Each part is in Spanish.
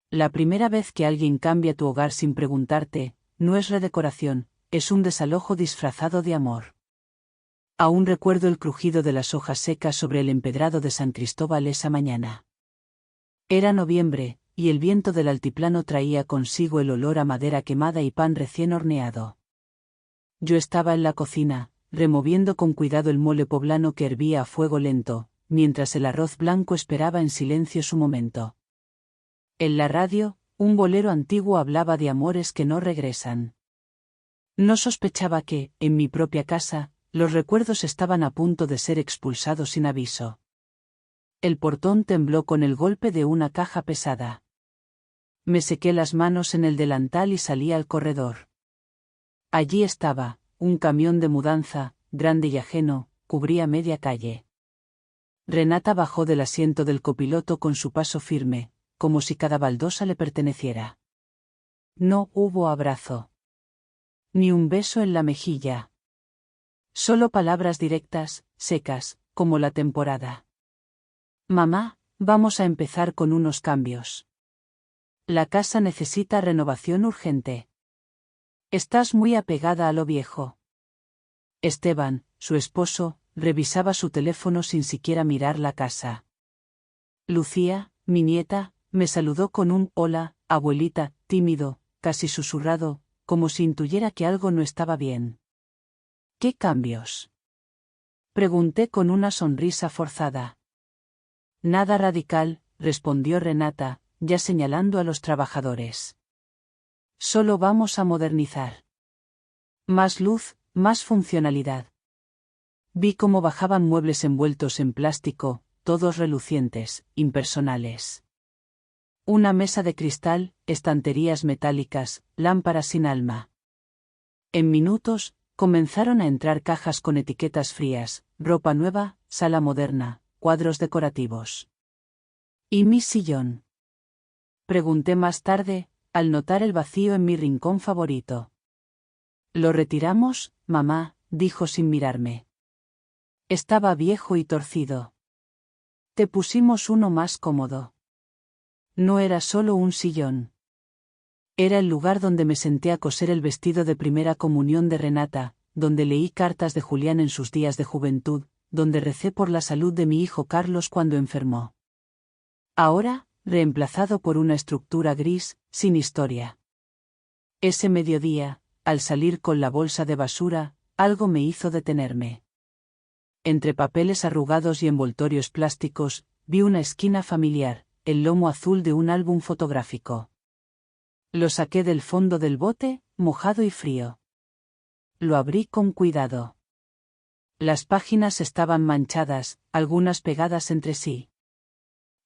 La primera vez que alguien cambia tu hogar sin preguntarte, no es redecoración, es un desalojo disfrazado de amor. Aún recuerdo el crujido de las hojas secas sobre el empedrado de San Cristóbal esa mañana. Era noviembre, y el viento del altiplano traía consigo el olor a madera quemada y pan recién horneado. Yo estaba en la cocina, removiendo con cuidado el mole poblano que hervía a fuego lento, mientras el arroz blanco esperaba en silencio su momento. En la radio, un bolero antiguo hablaba de amores que no regresan. No sospechaba que, en mi propia casa, los recuerdos estaban a punto de ser expulsados sin aviso. El portón tembló con el golpe de una caja pesada. Me sequé las manos en el delantal y salí al corredor. Allí estaba, un camión de mudanza, grande y ajeno, cubría media calle. Renata bajó del asiento del copiloto con su paso firme, como si cada baldosa le perteneciera. No hubo abrazo. Ni un beso en la mejilla. Solo palabras directas, secas, como la temporada. Mamá, vamos a empezar con unos cambios. La casa necesita renovación urgente. Estás muy apegada a lo viejo. Esteban, su esposo, revisaba su teléfono sin siquiera mirar la casa. Lucía, mi nieta, me saludó con un hola, abuelita, tímido, casi susurrado, como si intuyera que algo no estaba bien. ¿Qué cambios? Pregunté con una sonrisa forzada. Nada radical, respondió Renata, ya señalando a los trabajadores. Solo vamos a modernizar. Más luz, más funcionalidad. Vi cómo bajaban muebles envueltos en plástico, todos relucientes, impersonales. Una mesa de cristal, estanterías metálicas, lámparas sin alma. En minutos, comenzaron a entrar cajas con etiquetas frías, ropa nueva, sala moderna, cuadros decorativos. ¿Y mi sillón? Pregunté más tarde, al notar el vacío en mi rincón favorito. Lo retiramos, mamá, dijo sin mirarme. Estaba viejo y torcido. Te pusimos uno más cómodo. No era solo un sillón. Era el lugar donde me senté a coser el vestido de primera comunión de Renata, donde leí cartas de Julián en sus días de juventud, donde recé por la salud de mi hijo Carlos cuando enfermó. Ahora, reemplazado por una estructura gris, sin historia. Ese mediodía, al salir con la bolsa de basura, algo me hizo detenerme. Entre papeles arrugados y envoltorios plásticos, vi una esquina familiar, el lomo azul de un álbum fotográfico. Lo saqué del fondo del bote, mojado y frío. Lo abrí con cuidado. Las páginas estaban manchadas, algunas pegadas entre sí.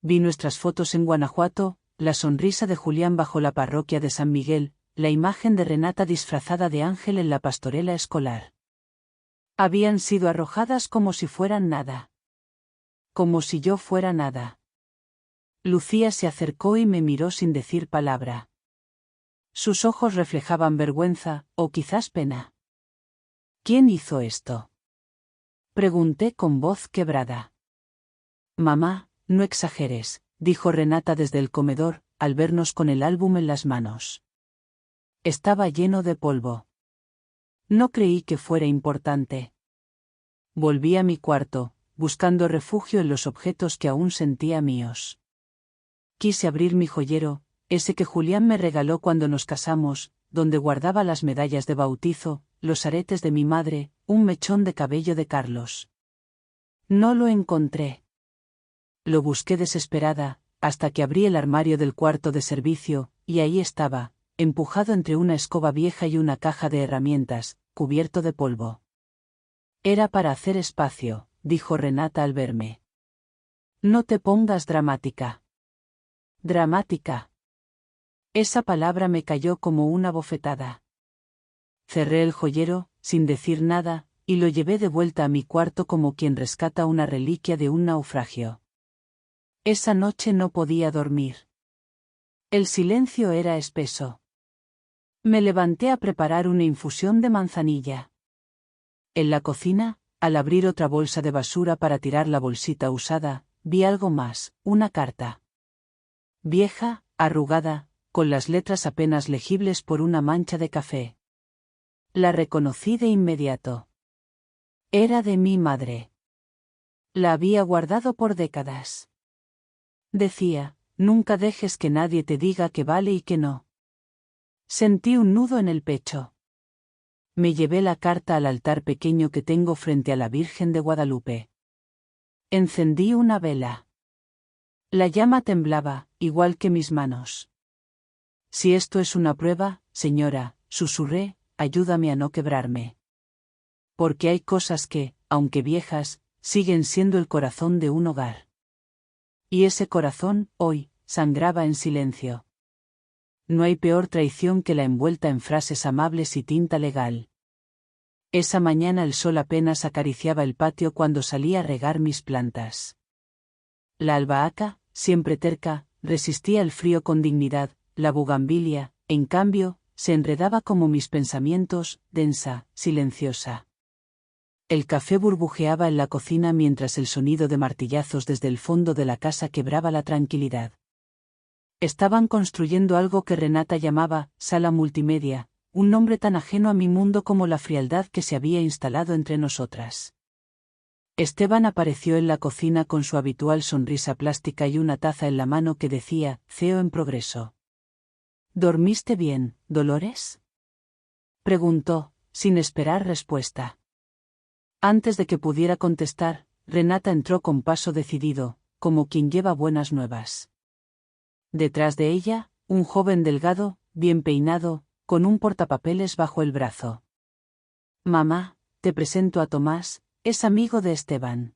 Vi nuestras fotos en Guanajuato, la sonrisa de Julián bajo la parroquia de San Miguel, la imagen de Renata disfrazada de ángel en la pastorela escolar. Habían sido arrojadas como si fueran nada. Como si yo fuera nada. Lucía se acercó y me miró sin decir palabra. Sus ojos reflejaban vergüenza, o quizás pena. ¿Quién hizo esto? Pregunté con voz quebrada. Mamá, no exageres, dijo Renata desde el comedor, al vernos con el álbum en las manos. Estaba lleno de polvo. No creí que fuera importante. Volví a mi cuarto, buscando refugio en los objetos que aún sentía míos. Quise abrir mi joyero, ese que Julián me regaló cuando nos casamos, donde guardaba las medallas de bautizo, los aretes de mi madre, un mechón de cabello de Carlos. No lo encontré. Lo busqué desesperada, hasta que abrí el armario del cuarto de servicio, y ahí estaba, empujado entre una escoba vieja y una caja de herramientas, cubierto de polvo. Era para hacer espacio, dijo Renata al verme. No te pongas dramática. Dramática. Esa palabra me cayó como una bofetada. Cerré el joyero, sin decir nada, y lo llevé de vuelta a mi cuarto como quien rescata una reliquia de un naufragio. Esa noche no podía dormir. El silencio era espeso. Me levanté a preparar una infusión de manzanilla. En la cocina, al abrir otra bolsa de basura para tirar la bolsita usada, vi algo más, una carta. Vieja, arrugada, con las letras apenas legibles por una mancha de café. La reconocí de inmediato. Era de mi madre. La había guardado por décadas. Decía, nunca dejes que nadie te diga que vale y que no. Sentí un nudo en el pecho. Me llevé la carta al altar pequeño que tengo frente a la Virgen de Guadalupe. Encendí una vela. La llama temblaba, igual que mis manos. Si esto es una prueba, señora, susurré, ayúdame a no quebrarme. Porque hay cosas que, aunque viejas, siguen siendo el corazón de un hogar. Y ese corazón, hoy, sangraba en silencio. No hay peor traición que la envuelta en frases amables y tinta legal. Esa mañana el sol apenas acariciaba el patio cuando salí a regar mis plantas. La albahaca, siempre terca, resistía el frío con dignidad, la bugambilia, en cambio, se enredaba como mis pensamientos, densa, silenciosa. El café burbujeaba en la cocina mientras el sonido de martillazos desde el fondo de la casa quebraba la tranquilidad. Estaban construyendo algo que Renata llamaba sala multimedia, un nombre tan ajeno a mi mundo como la frialdad que se había instalado entre nosotras. Esteban apareció en la cocina con su habitual sonrisa plástica y una taza en la mano que decía, CEO en progreso. ¿Dormiste bien, Dolores? Preguntó, sin esperar respuesta. Antes de que pudiera contestar, Renata entró con paso decidido, como quien lleva buenas nuevas. Detrás de ella, un joven delgado, bien peinado, con un portapapeles bajo el brazo. Mamá, te presento a Tomás, es amigo de Esteban.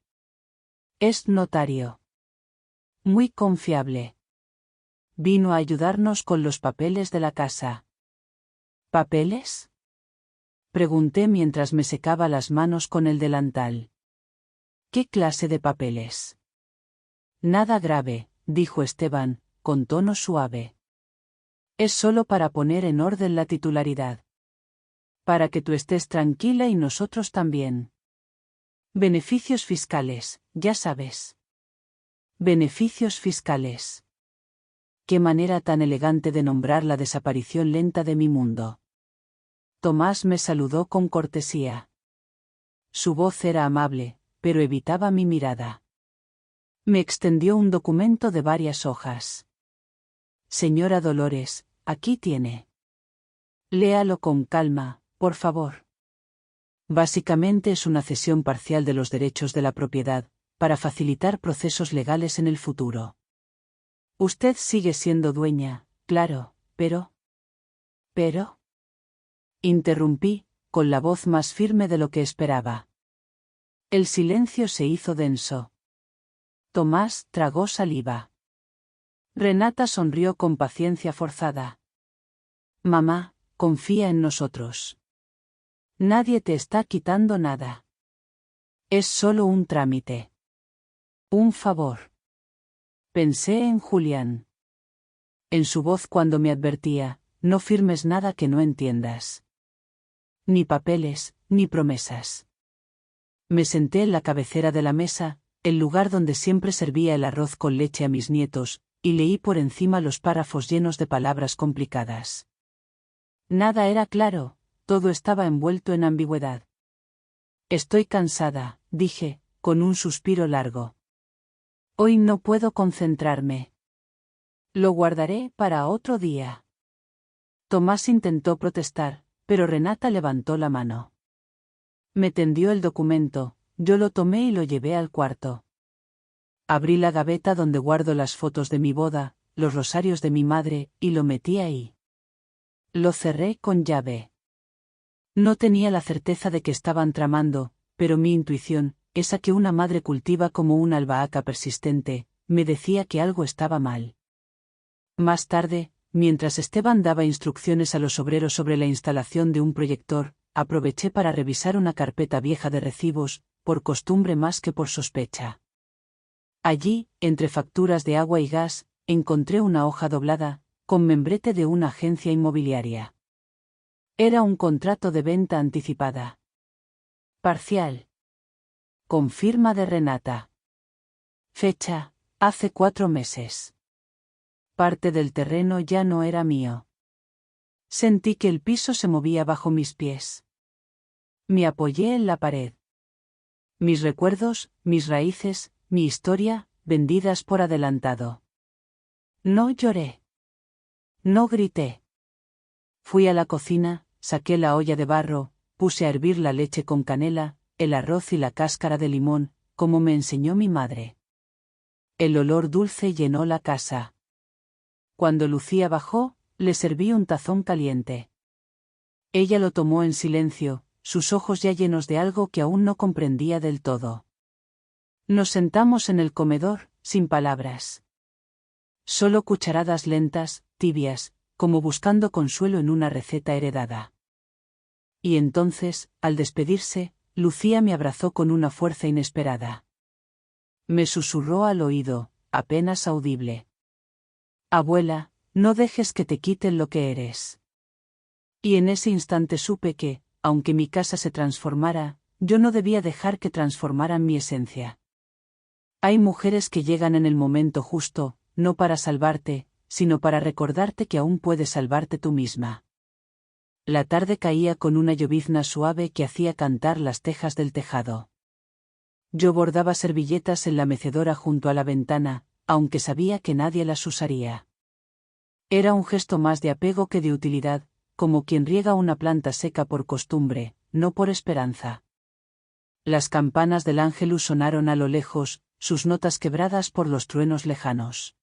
Es notario. Muy confiable. Vino a ayudarnos con los papeles de la casa. ¿Papeles? Pregunté mientras me secaba las manos con el delantal. ¿Qué clase de papeles? Nada grave, dijo Esteban, con tono suave. Es solo para poner en orden la titularidad. Para que tú estés tranquila y nosotros también. Beneficios fiscales, ya sabes. Beneficios fiscales. Qué manera tan elegante de nombrar la desaparición lenta de mi mundo. Tomás me saludó con cortesía. Su voz era amable, pero evitaba mi mirada. Me extendió un documento de varias hojas. Señora Dolores, aquí tiene. Léalo con calma, por favor. Básicamente es una cesión parcial de los derechos de la propiedad, para facilitar procesos legales en el futuro. Usted sigue siendo dueña, claro, pero... ¿Pero? Interrumpí, con la voz más firme de lo que esperaba. El silencio se hizo denso. Tomás tragó saliva. Renata sonrió con paciencia forzada. Mamá, confía en nosotros. Nadie te está quitando nada. Es solo un trámite. Un favor. Pensé en Julián. En su voz cuando me advertía, no firmes nada que no entiendas. Ni papeles, ni promesas. Me senté en la cabecera de la mesa, el lugar donde siempre servía el arroz con leche a mis nietos, y leí por encima los párrafos llenos de palabras complicadas. Nada era claro, todo estaba envuelto en ambigüedad. Estoy cansada, dije, con un suspiro largo. Hoy no puedo concentrarme. Lo guardaré para otro día. Tomás intentó protestar, pero Renata levantó la mano. Me tendió el documento, yo lo tomé y lo llevé al cuarto. Abrí la gaveta donde guardo las fotos de mi boda, los rosarios de mi madre, y lo metí ahí. Lo cerré con llave. No tenía la certeza de que estaban tramando, pero mi intuición, esa que una madre cultiva como una albahaca persistente, me decía que algo estaba mal. Más tarde, mientras Esteban daba instrucciones a los obreros sobre la instalación de un proyector, aproveché para revisar una carpeta vieja de recibos, por costumbre más que por sospecha. Allí, entre facturas de agua y gas, encontré una hoja doblada, con membrete de una agencia inmobiliaria. Era un contrato de venta anticipada. Parcial. Con firma de Renata. Fecha, hace 4 meses. Parte del terreno ya no era mío. Sentí que el piso se movía bajo mis pies. Me apoyé en la pared. Mis recuerdos, mis raíces, mi historia, vendidas por adelantado. No lloré. No grité. Fui a la cocina, saqué la olla de barro, puse a hervir la leche con canela, el arroz y la cáscara de limón, como me enseñó mi madre. El olor dulce llenó la casa. Cuando Lucía bajó, le serví un tazón caliente. Ella lo tomó en silencio, sus ojos ya llenos de algo que aún no comprendía del todo. Nos sentamos en el comedor, sin palabras. Solo cucharadas lentas, tibias, como buscando consuelo en una receta heredada. Y entonces, al despedirse, Lucía me abrazó con una fuerza inesperada. Me susurró al oído, apenas audible. Abuela, no dejes que te quiten lo que eres. Y en ese instante supe que, aunque mi casa se transformara, yo no debía dejar que transformaran mi esencia. Hay mujeres que llegan en el momento justo, no para salvarte, sino para recordarte que aún puedes salvarte tú misma. La tarde caía con una llovizna suave que hacía cantar las tejas del tejado. Yo bordaba servilletas en la mecedora junto a la ventana, aunque sabía que nadie las usaría. Era un gesto más de apego que de utilidad, como quien riega una planta seca por costumbre, no por esperanza. Las campanas del Ángelus sonaron a lo lejos, sus notas quebradas por los truenos lejanos.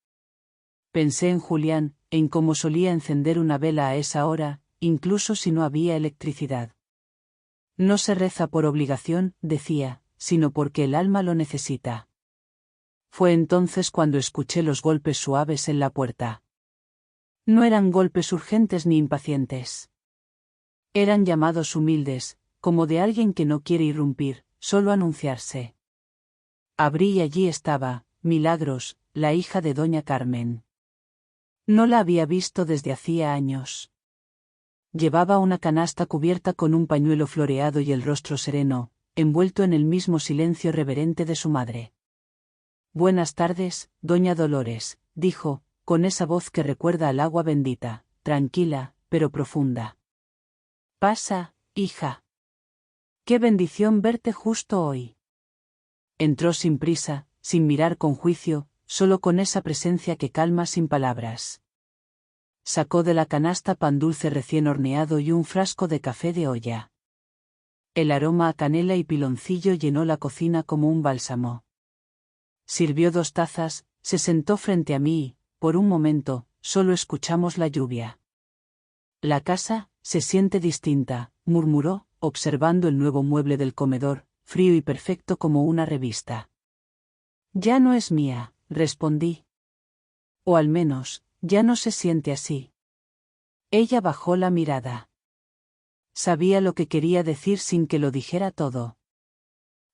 Pensé en Julián, en cómo solía encender una vela a esa hora, incluso si no había electricidad. No se reza por obligación, decía, sino porque el alma lo necesita. Fue entonces cuando escuché los golpes suaves en la puerta. No eran golpes urgentes ni impacientes. Eran llamados humildes, como de alguien que no quiere irrumpir, solo anunciarse. Abrí y allí estaba, Milagros, la hija de doña Carmen. No la había visto desde hacía años. Llevaba una canasta cubierta con un pañuelo floreado y el rostro sereno, envuelto en el mismo silencio reverente de su madre. Buenas tardes, doña Dolores, dijo, con esa voz que recuerda al agua bendita, tranquila, pero profunda. Pasa, hija. Qué bendición verte justo hoy. Entró sin prisa, sin mirar con juicio, solo con esa presencia que calma sin palabras. Sacó de la canasta pan dulce recién horneado y un frasco de café de olla. El aroma a canela y piloncillo llenó la cocina como un bálsamo. Sirvió 2 tazas, se sentó frente a mí y, por un momento, solo escuchamos la lluvia. La casa se siente distinta, murmuró, observando el nuevo mueble del comedor, frío y perfecto como una revista. Ya no es mía, respondí. O al menos, ya no se siente así. Ella bajó la mirada. Sabía lo que quería decir sin que lo dijera todo.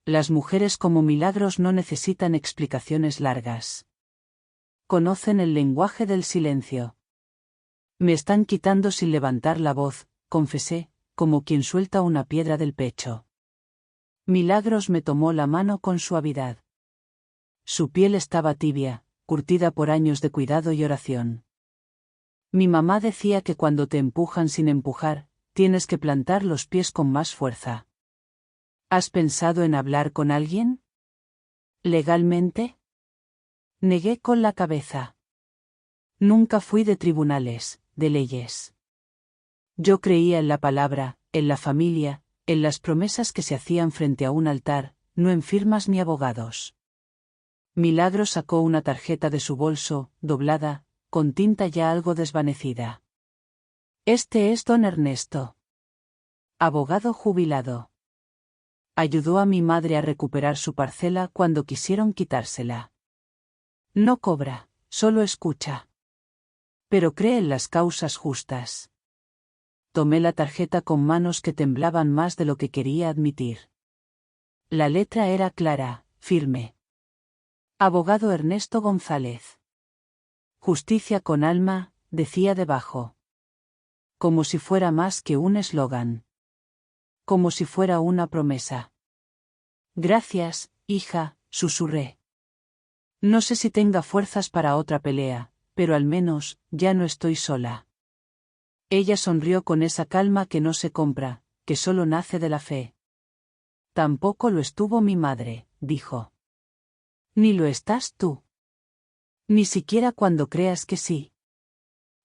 Las mujeres como Milagros no necesitan explicaciones largas. Conocen el lenguaje del silencio. Me están quitando sin levantar la voz, confesé, como quien suelta una piedra del pecho. Milagros me tomó la mano con suavidad. Su piel estaba tibia, curtida por años de cuidado y oración. Mi mamá decía que cuando te empujan sin empujar, tienes que plantar los pies con más fuerza. ¿Has pensado en hablar con alguien? ¿Legalmente? Negué con la cabeza. Nunca fui de tribunales, de leyes. Yo creía en la palabra, en la familia, en las promesas que se hacían frente a un altar, no en firmas ni abogados. Milagros sacó una tarjeta de su bolso, doblada, con tinta ya algo desvanecida. Este es don Ernesto. Abogado jubilado. Ayudó a mi madre a recuperar su parcela cuando quisieron quitársela. No cobra, solo escucha. Pero cree en las causas justas. Tomé la tarjeta con manos que temblaban más de lo que quería admitir. La letra era clara, firme. Abogado Ernesto González. Justicia con alma, decía debajo. Como si fuera más que un eslogan. Como si fuera una promesa. Gracias, hija, susurré. No sé si tenga fuerzas para otra pelea, pero al menos, ya no estoy sola. Ella sonrió con esa calma que no se compra, que solo nace de la fe. Tampoco lo estuvo mi madre, dijo. Ni lo estás tú. Ni siquiera cuando creas que sí.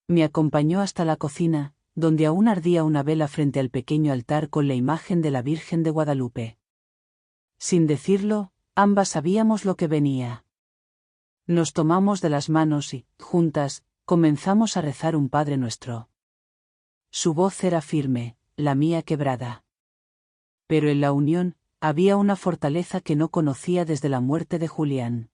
Me acompañó hasta la cocina, donde aún ardía una vela frente al pequeño altar con la imagen de la Virgen de Guadalupe. Sin decirlo, ambas sabíamos lo que venía. Nos tomamos de las manos y, juntas, comenzamos a rezar un Padre Nuestro. Su voz era firme, la mía quebrada. Pero en la unión, había una fortaleza que no conocía desde la muerte de Julián.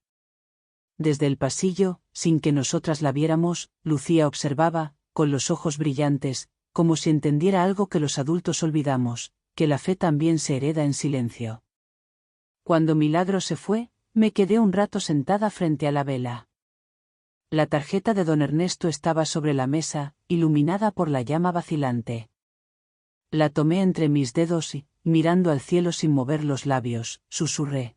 Desde el pasillo, sin que nosotras la viéramos, Lucía observaba, con los ojos brillantes, como si entendiera algo que los adultos olvidamos, que la fe también se hereda en silencio. Cuando Milagro se fue, me quedé un rato sentada frente a la vela. La tarjeta de don Ernesto estaba sobre la mesa, iluminada por la llama vacilante. La tomé entre mis dedos y, mirando al cielo sin mover los labios, susurré.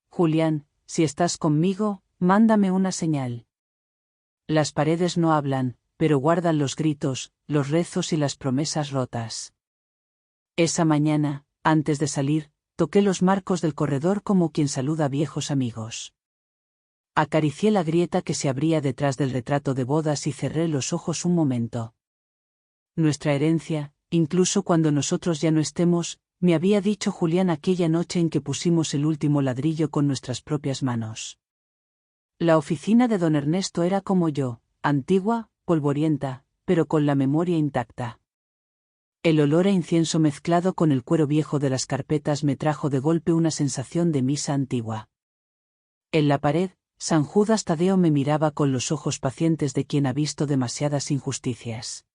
Julián, si estás conmigo, mándame una señal. Las paredes no hablan, pero guardan los gritos, los rezos y las promesas rotas. Esa mañana, antes de salir, toqué los marcos del corredor como quien saluda a viejos amigos. Acaricié la grieta que se abría detrás del retrato de bodas y cerré los ojos un momento. Nuestra herencia, incluso cuando nosotros ya no estemos, me había dicho Julián aquella noche en que pusimos el último ladrillo con nuestras propias manos. La oficina de don Ernesto era como yo, antigua, polvorienta, pero con la memoria intacta. El olor a incienso mezclado con el cuero viejo de las carpetas me trajo de golpe una sensación de misa antigua. En la pared, San Judas Tadeo me miraba con los ojos pacientes de quien ha visto demasiadas injusticias.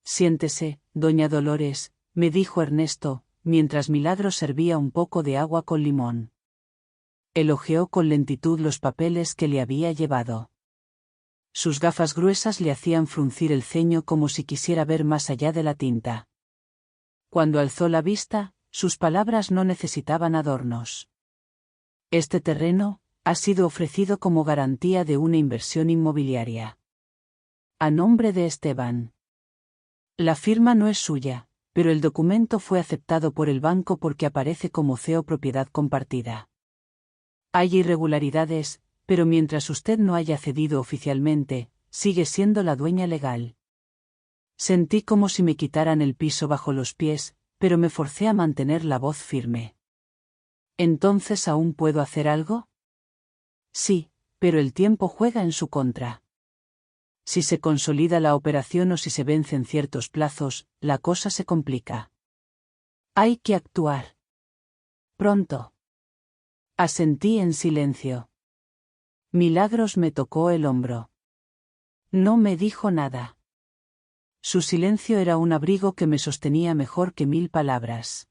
Siéntese, doña Dolores, me dijo Ernesto, mientras Milagro servía un poco de agua con limón. Elogió con lentitud los papeles que le había llevado. Sus gafas gruesas le hacían fruncir el ceño como si quisiera ver más allá de la tinta. Cuando alzó la vista, sus palabras no necesitaban adornos. Este terreno ha sido ofrecido como garantía de una inversión inmobiliaria. A nombre de Esteban. La firma no es suya, pero el documento fue aceptado por el banco porque aparece como CEO propiedad compartida. Hay irregularidades, pero mientras usted no haya cedido oficialmente, sigue siendo la dueña legal. Sentí como si me quitaran el piso bajo los pies, pero me forcé a mantener la voz firme. ¿Entonces aún puedo hacer algo? Sí, pero el tiempo juega en su contra. Si se consolida la operación o si se vencen ciertos plazos, la cosa se complica. Hay que actuar. Pronto. Asentí en silencio. Milagros me tocó el hombro. No me dijo nada. Su silencio era un abrigo que me sostenía mejor que 1000 palabras.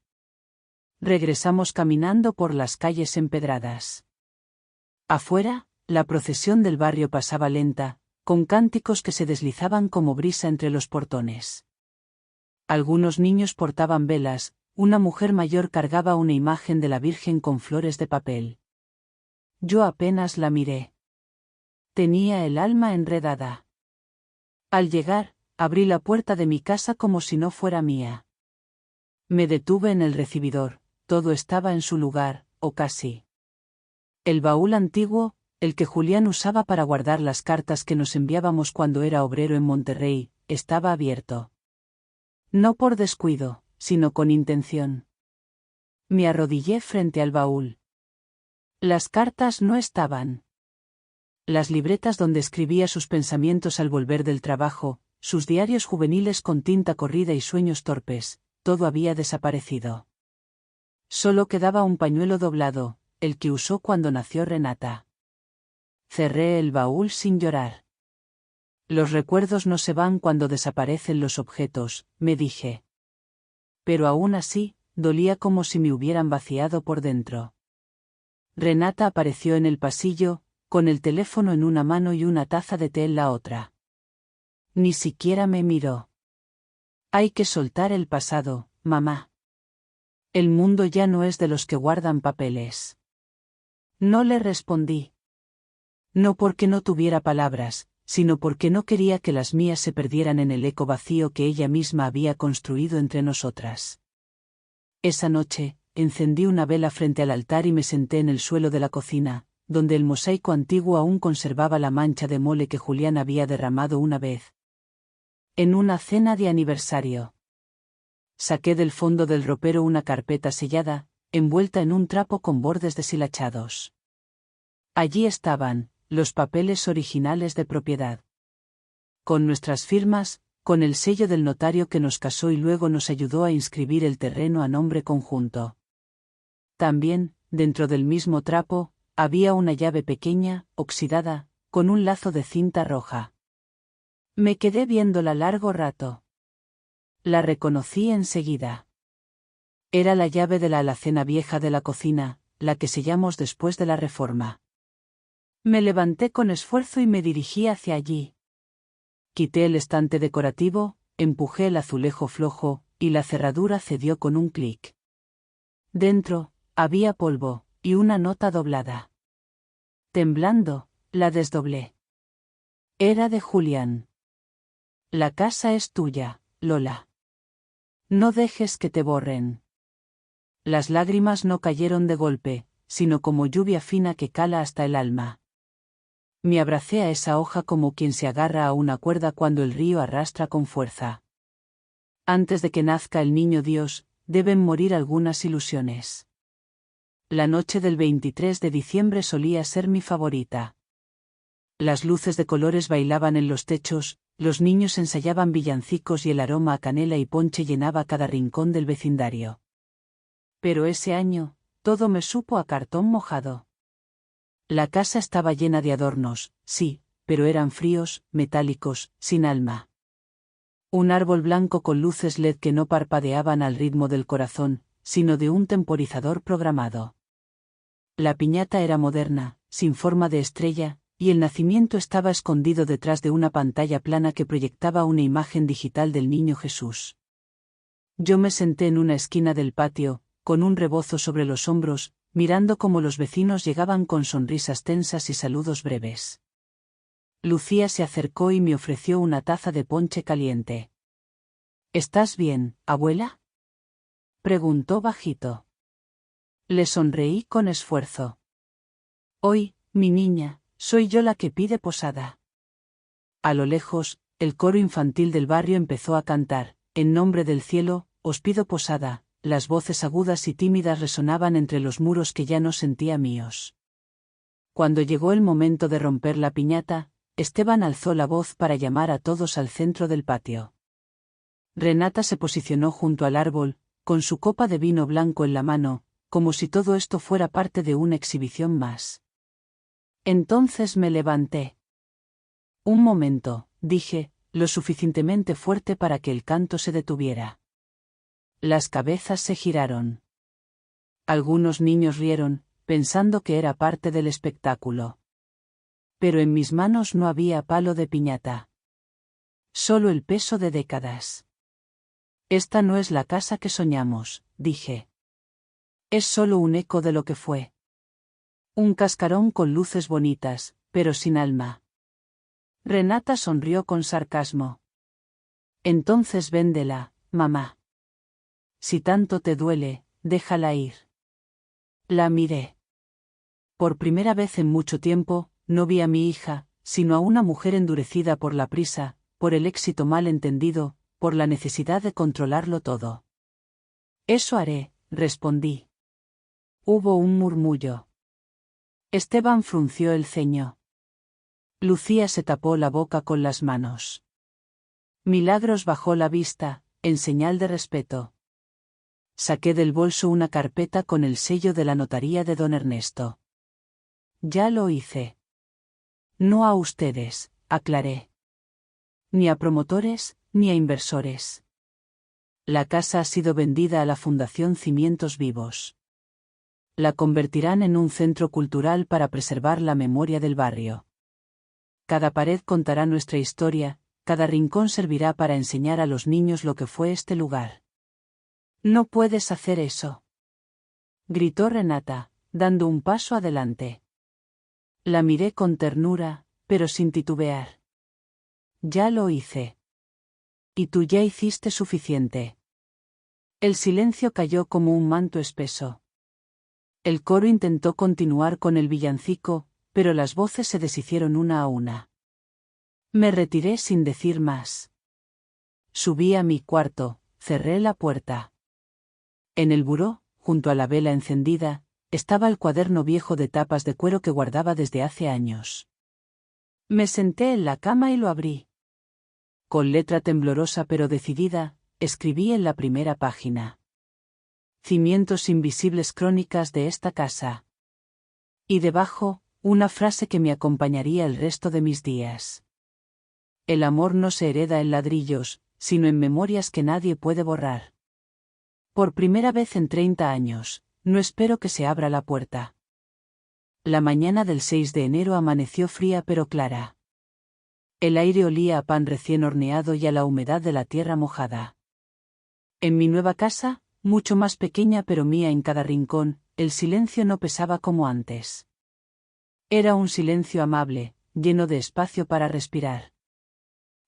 Regresamos caminando por las calles empedradas. Afuera, la procesión del barrio pasaba lenta, con cánticos que se deslizaban como brisa entre los portones. Algunos niños portaban velas, una mujer mayor cargaba una imagen de la Virgen con flores de papel. Yo apenas la miré. Tenía el alma enredada. Al llegar, abrí la puerta de mi casa como si no fuera mía. Me detuve en el recibidor, todo estaba en su lugar, o casi. El baúl antiguo, el que Julián usaba para guardar las cartas que nos enviábamos cuando era obrero en Monterrey, estaba abierto. No por descuido, sino con intención. Me arrodillé frente al baúl. Las cartas no estaban. Las libretas donde escribía sus pensamientos al volver del trabajo, sus diarios juveniles con tinta corrida y sueños torpes, todo había desaparecido. Solo quedaba un pañuelo doblado, el que usó cuando nació Renata. Cerré el baúl sin llorar. Los recuerdos no se van cuando desaparecen los objetos, me dije. Pero aún así, dolía como si me hubieran vaciado por dentro. Renata apareció en el pasillo, con el teléfono en una mano y una taza de té en la otra. Ni siquiera me miró. Hay que soltar el pasado, mamá. El mundo ya no es de los que guardan papeles. No le respondí. No porque no tuviera palabras, sino porque no quería que las mías se perdieran en el eco vacío que ella misma había construido entre nosotras. Esa noche, encendí una vela frente al altar y me senté en el suelo de la cocina, donde el mosaico antiguo aún conservaba la mancha de mole que Julián había derramado una vez. En una cena de aniversario. Saqué del fondo del ropero una carpeta sellada, envuelta en un trapo con bordes deshilachados. Allí estaban los papeles originales de propiedad. Con nuestras firmas, con el sello del notario que nos casó y luego nos ayudó a inscribir el terreno a nombre conjunto. También, dentro del mismo trapo, había una llave pequeña, oxidada, con un lazo de cinta roja. Me quedé viéndola largo rato. La reconocí enseguida. Era la llave de la alacena vieja de la cocina, la que sellamos después de la reforma. Me levanté con esfuerzo y me dirigí hacia allí. Quité el estante decorativo, empujé el azulejo flojo, y la cerradura cedió con un clic. Dentro, había polvo, y una nota doblada. Temblando, la desdoblé. Era de Julián. La casa es tuya, Lola. No dejes que te borren. Las lágrimas no cayeron de golpe, sino como lluvia fina que cala hasta el alma. Me abracé a esa hoja como quien se agarra a una cuerda cuando el río arrastra con fuerza. Antes de que nazca el niño Dios, deben morir algunas ilusiones. La noche del 23 de diciembre solía ser mi favorita. Las luces de colores bailaban en los techos, los niños ensayaban villancicos y el aroma a canela y ponche llenaba cada rincón del vecindario. Pero ese año, todo me supo a cartón mojado. La casa estaba llena de adornos, sí, pero eran fríos, metálicos, sin alma. Un árbol blanco con luces LED que no parpadeaban al ritmo del corazón, sino de un temporizador programado. La piñata era moderna, sin forma de estrella, y el nacimiento estaba escondido detrás de una pantalla plana que proyectaba una imagen digital del niño Jesús. Yo me senté en una esquina del patio, con un rebozo sobre los hombros, mirando cómo los vecinos llegaban con sonrisas tensas y saludos breves. Lucía se acercó y me ofreció una taza de ponche caliente. ¿Estás bien, abuela?, preguntó bajito. Le sonreí con esfuerzo. Hoy, mi niña, soy yo la que pide posada. A lo lejos, el coro infantil del barrio empezó a cantar, en nombre del cielo, os pido posada. Las voces agudas y tímidas resonaban entre los muros que ya no sentía míos. Cuando llegó el momento de romper la piñata, Esteban alzó la voz para llamar a todos al centro del patio. Renata se posicionó junto al árbol, con su copa de vino blanco en la mano, como si todo esto fuera parte de una exhibición más. Entonces me levanté. Un momento, dije, lo suficientemente fuerte para que el canto se detuviera. Las cabezas se giraron. Algunos niños rieron, pensando que era parte del espectáculo. Pero en mis manos no había palo de piñata. Solo el peso de décadas. Esta no es la casa que soñamos, dije. Es solo un eco de lo que fue. Un cascarón con luces bonitas, pero sin alma. Renata sonrió con sarcasmo. Entonces véndela, mamá. Si tanto te duele, déjala ir. La miré. Por primera vez en mucho tiempo, no vi a mi hija, sino a una mujer endurecida por la prisa, por el éxito mal entendido, por la necesidad de controlarlo todo. Eso haré, respondí. Hubo un murmullo. Esteban frunció el ceño. Lucía se tapó la boca con las manos. Milagros bajó la vista, en señal de respeto. Saqué del bolso una carpeta con el sello de la notaría de don Ernesto. Ya lo hice. No a ustedes, aclaré. Ni a promotores, ni a inversores. La casa ha sido vendida a la Fundación Cimientos Vivos. La convertirán en un centro cultural para preservar la memoria del barrio. Cada pared contará nuestra historia, cada rincón servirá para enseñar a los niños lo que fue este lugar. No puedes hacer eso, gritó Renata, dando un paso adelante. La miré con ternura, pero sin titubear. Ya lo hice. Y tú ya hiciste suficiente. El silencio cayó como un manto espeso. El coro intentó continuar con el villancico, pero las voces se deshicieron una a una. Me retiré sin decir más. Subí a mi cuarto, cerré la puerta. En el buró, junto a la vela encendida, estaba el cuaderno viejo de tapas de cuero que guardaba desde hace años. Me senté en la cama y lo abrí. Con letra temblorosa pero decidida, escribí en la primera página: Cimientos invisibles, crónicas de esta casa. Y debajo, una frase que me acompañaría el resto de mis días. El amor no se hereda en ladrillos, sino en memorias que nadie puede borrar. Por primera vez en 30 años, no espero que se abra la puerta. La mañana del 6 de enero amaneció fría pero clara. El aire olía a pan recién horneado y a la humedad de la tierra mojada. En mi nueva casa, mucho más pequeña pero mía en cada rincón, el silencio no pesaba como antes. Era un silencio amable, lleno de espacio para respirar.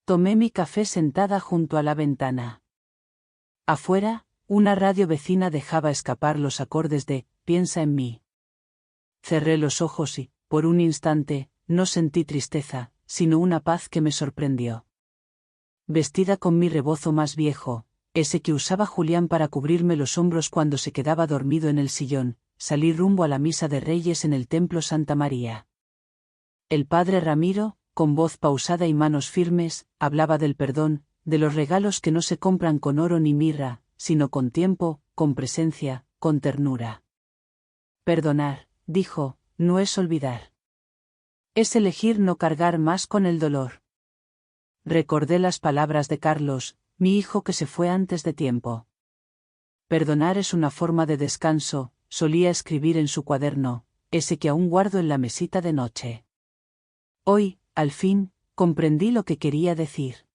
Tomé mi café sentada junto a la ventana. Afuera, una radio vecina dejaba escapar los acordes de Piensa en mí. Cerré los ojos y, por un instante, no sentí tristeza, sino una paz que me sorprendió. Vestida con mi rebozo más viejo, ese que usaba Julián para cubrirme los hombros cuando se quedaba dormido en el sillón, salí rumbo a la misa de Reyes en el templo Santa María. El padre Ramiro, con voz pausada y manos firmes, hablaba del perdón, de los regalos que no se compran con oro ni mirra, sino con tiempo, con presencia, con ternura. Perdonar, dijo, no es olvidar. Es elegir no cargar más con el dolor. Recordé las palabras de Carlos, mi hijo que se fue antes de tiempo. Perdonar es una forma de descanso, solía escribir en su cuaderno, ese que aún guardo en la mesita de noche. Hoy, al fin, comprendí lo que quería decir.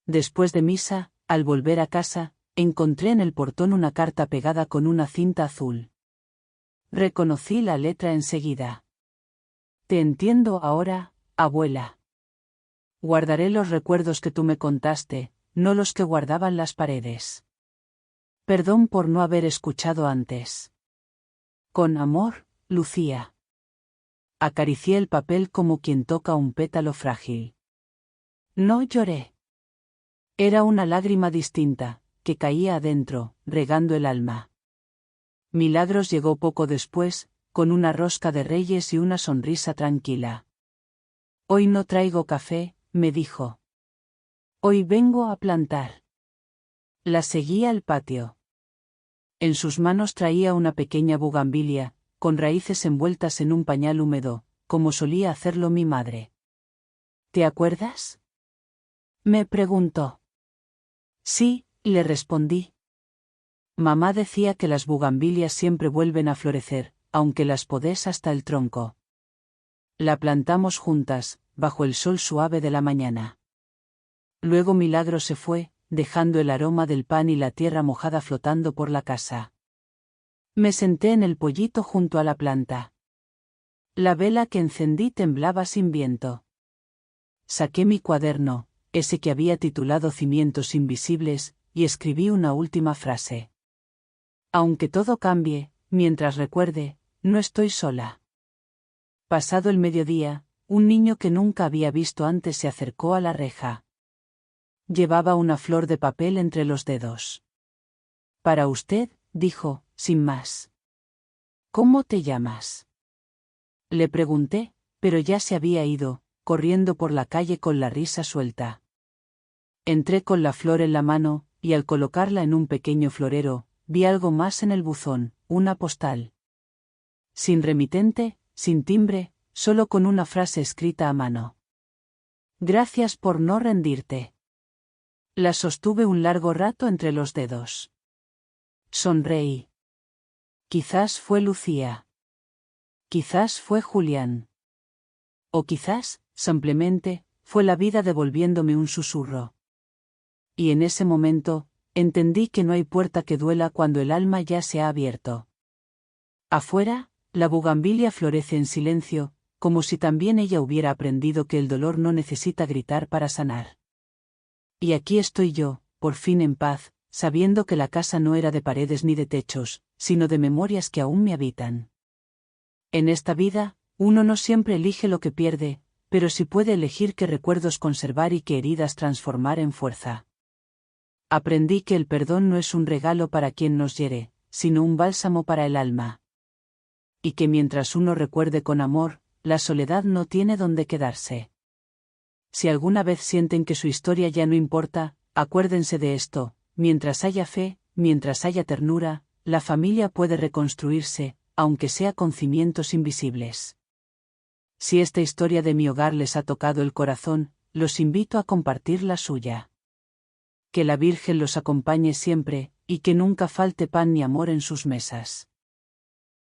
Después de misa, al volver a casa, encontré en el portón una carta pegada con una cinta azul. Reconocí la letra enseguida. Te entiendo ahora, abuela. Guardaré los recuerdos que tú me contaste, no los que guardaban las paredes. Perdón por no haber escuchado antes. Con amor, Lucía. Acaricié el papel como quien toca un pétalo frágil. No lloré. Era una lágrima distinta, que caía adentro, regando el alma. Milagros llegó poco después, con una rosca de Reyes y una sonrisa tranquila. Hoy no traigo café, me dijo. Hoy vengo a plantar. La seguí al patio. En sus manos traía una pequeña bugambilia, con raíces envueltas en un pañal húmedo, como solía hacerlo mi madre. ¿Te acuerdas? Me preguntó. Sí, le respondí. Mamá decía que las bugambilias siempre vuelven a florecer, aunque las podes hasta el tronco. La plantamos juntas, bajo el sol suave de la mañana. Luego Milagro se fue, dejando el aroma del pan y la tierra mojada flotando por la casa. Me senté en el pollito junto a la planta. La vela que encendí temblaba sin viento. Saqué mi cuaderno, ese que había titulado Cimientos invisibles, y escribí una última frase. Aunque todo cambie, mientras recuerde, no estoy sola. Pasado el mediodía, un niño que nunca había visto antes se acercó a la reja. Llevaba una flor de papel entre los dedos. Para usted, dijo, sin más. ¿Cómo te llamas? Le pregunté, pero ya se había ido, corriendo por la calle con la risa suelta. Entré con la flor en la mano, y al colocarla en un pequeño florero, vi algo más en el buzón, una postal. Sin remitente, sin timbre, solo con una frase escrita a mano. Gracias por no rendirte. La sostuve un largo rato entre los dedos. Sonreí. Quizás fue Lucía. Quizás fue Julián. O quizás, simplemente, fue la vida devolviéndome un susurro. Y en ese momento, entendí que no hay puerta que duela cuando el alma ya se ha abierto. Afuera, la bugambilia florece en silencio, como si también ella hubiera aprendido que el dolor no necesita gritar para sanar. Y aquí estoy yo, por fin en paz, sabiendo que la casa no era de paredes ni de techos, sino de memorias que aún me habitan. En esta vida, uno no siempre elige lo que pierde, pero sí puede elegir qué recuerdos conservar y qué heridas transformar en fuerza. Aprendí que el perdón no es un regalo para quien nos hiere, sino un bálsamo para el alma. Y que mientras uno recuerde con amor, la soledad no tiene dónde quedarse. Si alguna vez sienten que su historia ya no importa, acuérdense de esto: mientras haya fe, mientras haya ternura, la familia puede reconstruirse, aunque sea con cimientos invisibles. Si esta historia de mi hogar les ha tocado el corazón, los invito a compartir la suya. Que la Virgen los acompañe siempre, y que nunca falte pan ni amor en sus mesas.